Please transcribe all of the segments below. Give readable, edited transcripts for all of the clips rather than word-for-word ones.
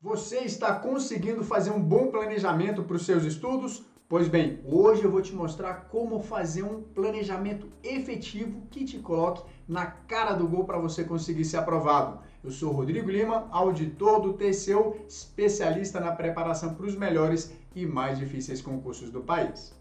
Você está conseguindo fazer um bom planejamento para os seus estudos? Pois bem, hoje eu vou te mostrar como fazer um planejamento efetivo que te coloque na cara do gol para você conseguir ser aprovado. Eu sou Rodrigo Lima, auditor do TCU, especialista na preparação para os melhores e mais difíceis concursos do país.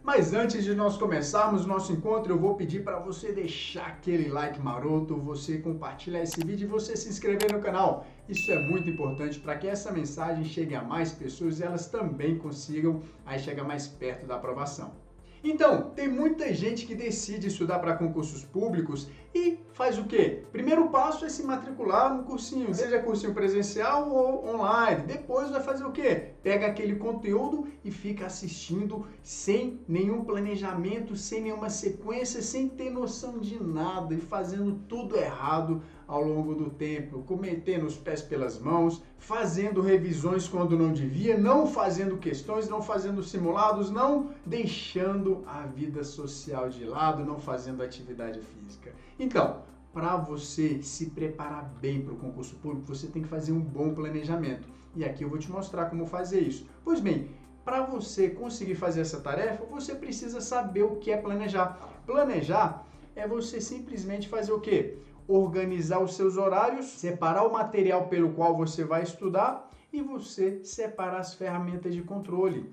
Mas antes de nós começarmos nosso encontro, eu vou pedir para você deixar aquele like maroto, você compartilhar esse vídeo e você se inscrever no canal. Isso é muito importante para que essa mensagem chegue a mais pessoas e elas também consigam chegar mais perto da aprovação. Então, tem muita gente que decide estudar para concursos públicos e faz o quê? Primeiro passo é se matricular no cursinho, seja cursinho presencial ou online. Depois vai fazer o quê? Pega aquele conteúdo e fica assistindo sem nenhum planejamento, sem nenhuma sequência, sem ter noção de nada e fazendo tudo errado ao longo do tempo, cometendo os pés pelas mãos, fazendo revisões quando não devia, não fazendo questões, não fazendo simulados, não deixando a vida social de lado, não fazendo atividade física. Então, para você se preparar bem para o concurso público, você tem que fazer um bom planejamento. E aqui eu vou te mostrar como fazer isso. Pois bem, para você conseguir fazer essa tarefa, você precisa saber o que é planejar. Planejar é você simplesmente fazer o quê? Organizar os seus horários, separar o material pelo qual você vai estudar e você separar as ferramentas de controle.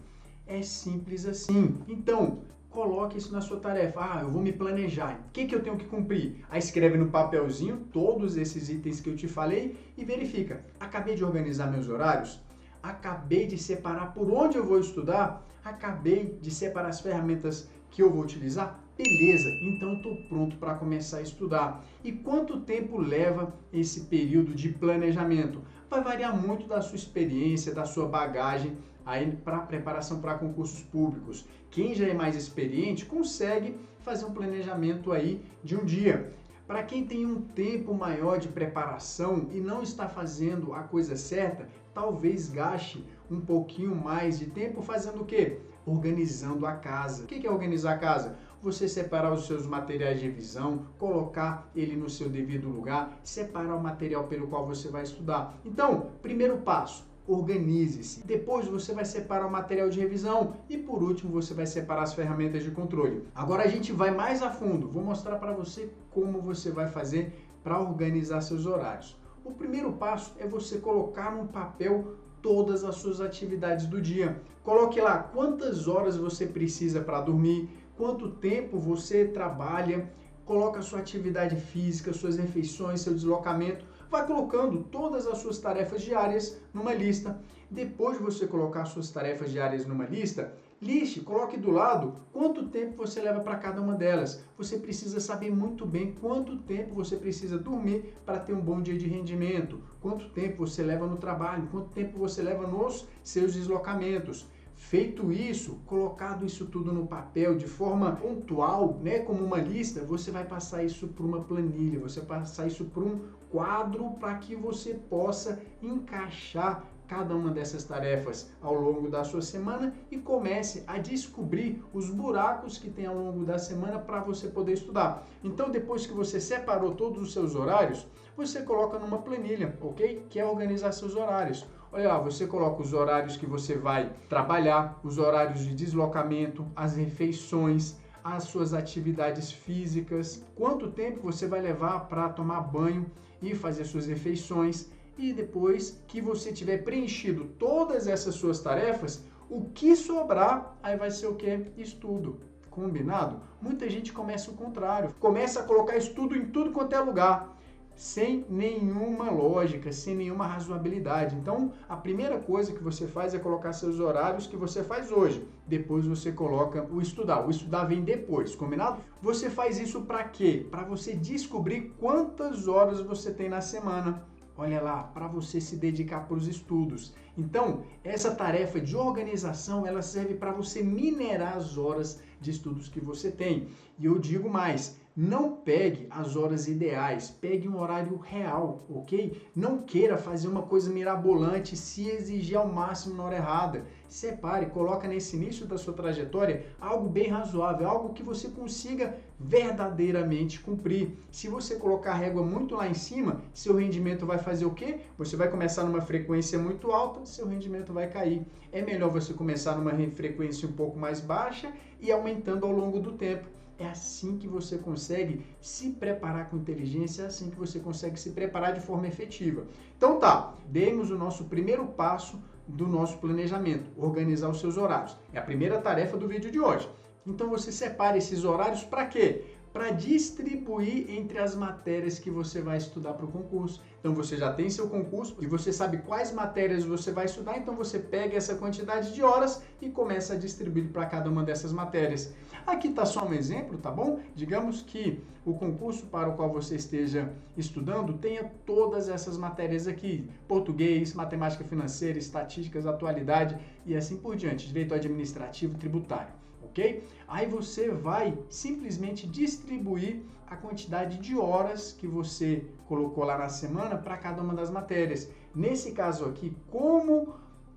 É simples assim. Então, coloque isso na sua tarefa. Eu vou me planejar. O que eu tenho que cumprir? Aí escreve no papelzinho todos esses itens que eu te falei e verifica. Acabei de organizar meus horários? Acabei de separar por onde eu vou estudar? Acabei de separar as ferramentas que eu vou utilizar? Beleza, então eu estou pronto para começar a estudar. E quanto tempo leva esse período de planejamento? Vai variar muito da sua experiência, da sua bagagem aí para preparação para concursos públicos. Quem já é mais experiente consegue fazer um planejamento aí de um dia. Para quem tem um tempo maior de preparação e não está fazendo a coisa certa, talvez gaste um pouquinho mais de tempo fazendo o quê? Organizando a casa. O que é organizar a casa? Você separar os seus materiais de revisão, colocar ele no seu devido lugar, separar o material pelo qual você vai estudar. Então, primeiro passo, organize-se. Depois você vai separar o material de revisão e por último você vai separar as ferramentas de controle. Agora a gente vai mais a fundo. Vou mostrar para você como você vai fazer para organizar seus horários. O primeiro passo é você colocar num papel todas as suas atividades do dia. Coloque lá quantas horas você precisa para dormir, quanto tempo você trabalha, coloca a sua atividade física, suas refeições, seu deslocamento, vai colocando todas as suas tarefas diárias numa lista. Depois de você colocar suas tarefas diárias numa lista, liste, coloque do lado quanto tempo você leva para cada uma delas. Você precisa saber muito bem quanto tempo você precisa dormir para ter um bom dia de rendimento, quanto tempo você leva no trabalho, quanto tempo você leva nos seus deslocamentos. Feito isso, colocado isso tudo no papel de forma pontual, como uma lista, você vai passar isso para uma planilha, você vai passar isso para um quadro para que você possa encaixar cada uma dessas tarefas ao longo da sua semana e comece a descobrir os buracos que tem ao longo da semana para você poder estudar. Então, depois que você separou todos os seus horários, você coloca numa planilha, ok? Que é organizar seus horários. Olha lá, você coloca os horários que você vai trabalhar, os horários de deslocamento, as refeições, as suas atividades físicas, quanto tempo você vai levar para tomar banho e fazer suas refeições. E depois que você tiver preenchido todas essas suas tarefas, o que sobrar, aí vai ser o quê? Estudo. Combinado? Muita gente começa o contrário. Começa a colocar estudo em tudo quanto é lugar, sem nenhuma lógica, sem nenhuma razoabilidade. Então, a primeira coisa que você faz é colocar seus horários que você faz hoje. Depois você coloca o estudar. O estudar vem depois, combinado? Você faz isso para quê? Para você descobrir quantas horas você tem na semana. Olha lá, para você se dedicar para os estudos. Então, essa tarefa de organização, ela serve para você minerar as horas de estudos que você tem. E eu digo mais, Não pegue as horas ideais, pegue um horário real, ok? Não queira fazer uma coisa mirabolante, se exigir ao máximo na hora errada. Separe, coloca nesse início da sua trajetória algo bem razoável, algo que você consiga verdadeiramente cumprir. Se você colocar a régua muito lá em cima, seu rendimento vai fazer o quê? Você vai começar numa frequência muito alta, seu rendimento vai cair. É melhor você começar numa frequência um pouco mais baixa e aumentando ao longo do tempo. É assim que você consegue se preparar com inteligência, é assim que você consegue se preparar de forma efetiva. Então tá, demos o nosso primeiro passo do nosso planejamento, organizar os seus horários. É a primeira tarefa do vídeo de hoje. Então você separa esses horários para quê? Para distribuir entre as matérias que você vai estudar para o concurso. Então você já tem seu concurso e você sabe quais matérias você vai estudar, então você pega essa quantidade de horas e começa a distribuir para cada uma dessas matérias. Aqui está só um exemplo, tá bom? Digamos que o concurso para o qual você esteja estudando tenha todas essas matérias aqui: português, matemática financeira, estatísticas, atualidade e assim por diante, direito administrativo, tributário. Ok? Aí você vai simplesmente distribuir a quantidade de horas que você colocou lá na semana para cada uma das matérias. Nesse caso aqui, como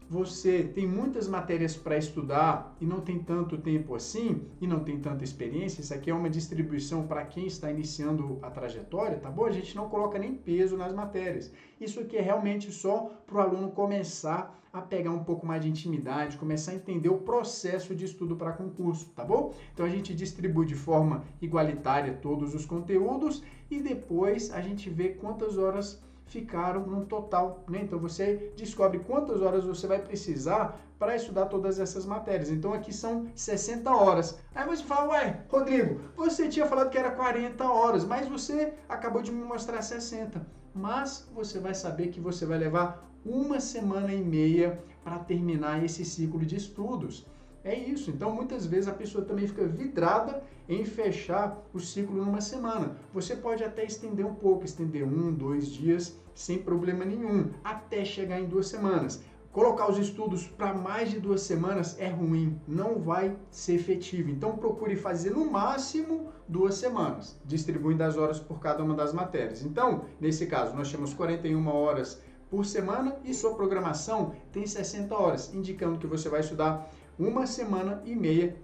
você tem muitas matérias para estudar e não tem tanto tempo assim, e não tem tanta experiência, isso aqui é uma distribuição para quem está iniciando a trajetória, tá bom? A gente não coloca nem peso nas matérias. Isso aqui é realmente só para o aluno começar a pegar um pouco mais de intimidade, começar a entender o processo de estudo para concurso, tá bom? Então a gente distribui de forma igualitária todos os conteúdos e depois a gente vê quantas horas ficaram no total, né? Então você descobre quantas horas você vai precisar para estudar todas essas matérias. Então aqui são 60 horas. Aí você fala: ué, Rodrigo, você tinha falado que era 40 horas, mas você acabou de me mostrar 60. Mas você vai saber que você vai levar 1,5 semana para terminar esse ciclo de estudos. É isso. Então, muitas vezes a pessoa também fica vidrada em fechar o ciclo numa semana. Você pode até estender um pouco, estender 1, 2 dias, sem problema nenhum, até chegar em 2 semanas. Colocar os estudos para mais de 2 semanas é ruim, não vai ser efetivo. Então, procure fazer no máximo 2 semanas, distribuindo as horas por cada uma das matérias. Então, nesse caso, nós temos 41 horas por semana e sua programação tem 60 horas, indicando que você vai estudar 1,5 semana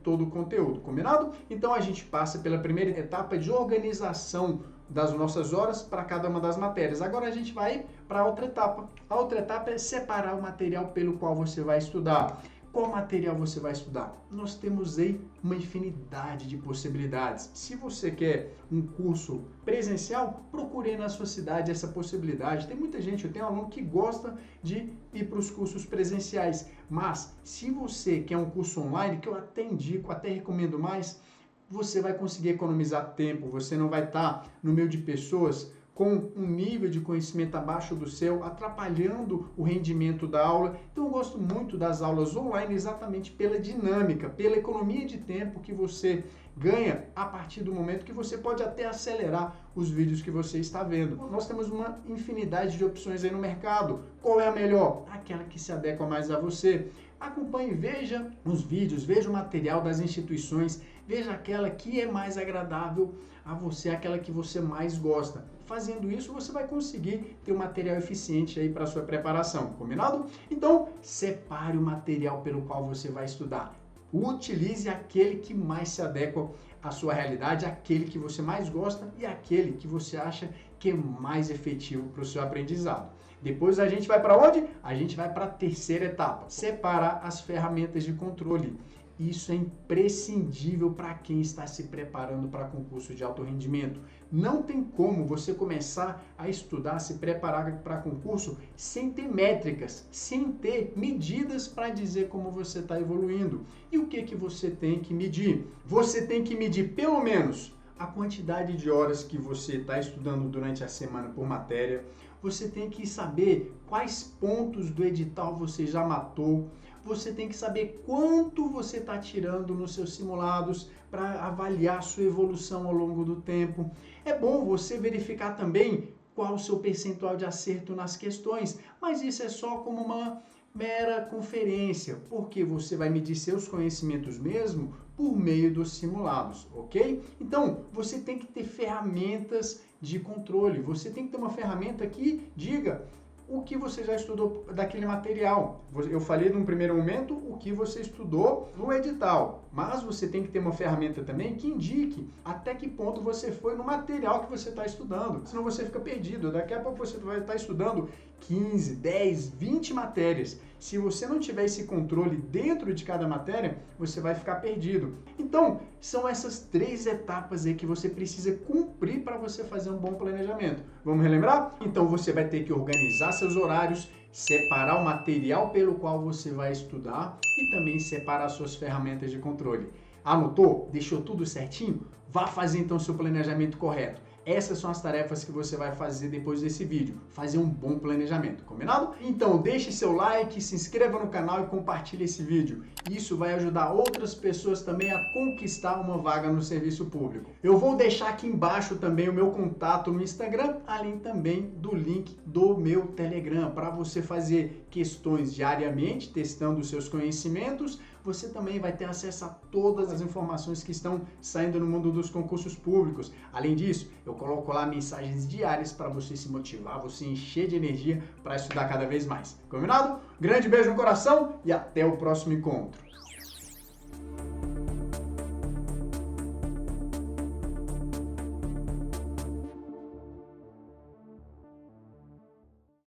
todo o conteúdo, combinado? Então a gente passa pela primeira etapa de organização das nossas horas para cada uma das matérias. Agora a gente vai para a outra etapa. A outra etapa é separar o material pelo qual você vai estudar. Qual material você vai estudar? Nós temos aí uma infinidade de possibilidades. Se você quer um curso presencial, procure na sua cidade essa possibilidade. Tem muita gente, eu tenho um aluno que gosta de ir para os cursos presenciais, mas se você quer um curso online, que eu até indico, até recomendo mais, você vai conseguir economizar tempo, você não vai estar no meio de pessoas com um nível de conhecimento abaixo do seu, atrapalhando o rendimento da aula. Então eu gosto muito das aulas online exatamente pela dinâmica, pela economia de tempo que você ganha a partir do momento que você pode até acelerar os vídeos que você está vendo. Nós temos uma infinidade de opções aí no mercado. Qual é a melhor? Aquela que se adequa mais a você. Acompanhe, veja os vídeos, veja o material das instituições, veja aquela que é mais agradável a você, aquela que você mais gosta. Fazendo isso, você vai conseguir ter um material eficiente aí para a sua preparação, combinado? Então, separe o material pelo qual você vai estudar. Utilize aquele que mais se adequa à sua realidade, aquele que você mais gosta e aquele que você acha que é mais efetivo para o seu aprendizado. Depois a gente vai para onde? A gente vai para a terceira etapa, separar as ferramentas de controle. Isso é imprescindível para quem está se preparando para concurso de alto rendimento. Não tem como você começar a estudar, se preparar para concurso sem ter métricas, sem ter medidas para dizer como você está evoluindo. E o que você tem que medir? Você tem que medir pelo menos a quantidade de horas que você está estudando durante a semana por matéria. Você tem que saber quais pontos do edital você já matou. Você tem que saber quanto você está tirando nos seus simulados para avaliar a sua evolução ao longo do tempo. É bom você verificar também qual o seu percentual de acerto nas questões, mas isso é só como uma mera conferência, porque você vai medir seus conhecimentos mesmo por meio dos simulados, ok? Então, você tem que ter ferramentas de controle, você tem que ter uma ferramenta que diga o que você já estudou daquele material. Eu falei num primeiro momento o que você estudou no edital, mas você tem que ter uma ferramenta também que indique até que ponto você foi no material que você está estudando, senão você fica perdido. Daqui a pouco você vai estar estudando 15, 10, 20 matérias. Se você não tiver esse controle dentro de cada matéria, você vai ficar perdido. Então, são essas 3 etapas aí que você precisa cumprir para você fazer um bom planejamento. Vamos relembrar? Então, você vai ter que organizar seus horários, separar o material pelo qual você vai estudar e também separar suas ferramentas de controle. Anotou? Deixou tudo certinho? Vá fazer então seu planejamento correto. Essas são as tarefas que você vai fazer depois desse vídeo. Fazer um bom planejamento, combinado? Então deixe seu like, se inscreva no canal e compartilhe esse vídeo. Isso vai ajudar outras pessoas também a conquistar uma vaga no serviço público. Eu vou deixar aqui embaixo também o meu contato no Instagram, além também do link do meu Telegram, para você fazer questões diariamente, testando os seus conhecimentos. Você também vai ter acesso a todas as informações que estão saindo no mundo dos concursos públicos. Além disso, eu coloco lá mensagens diárias para você se motivar, você encher de energia para estudar cada vez mais. Combinado? Grande beijo no coração e até o próximo encontro.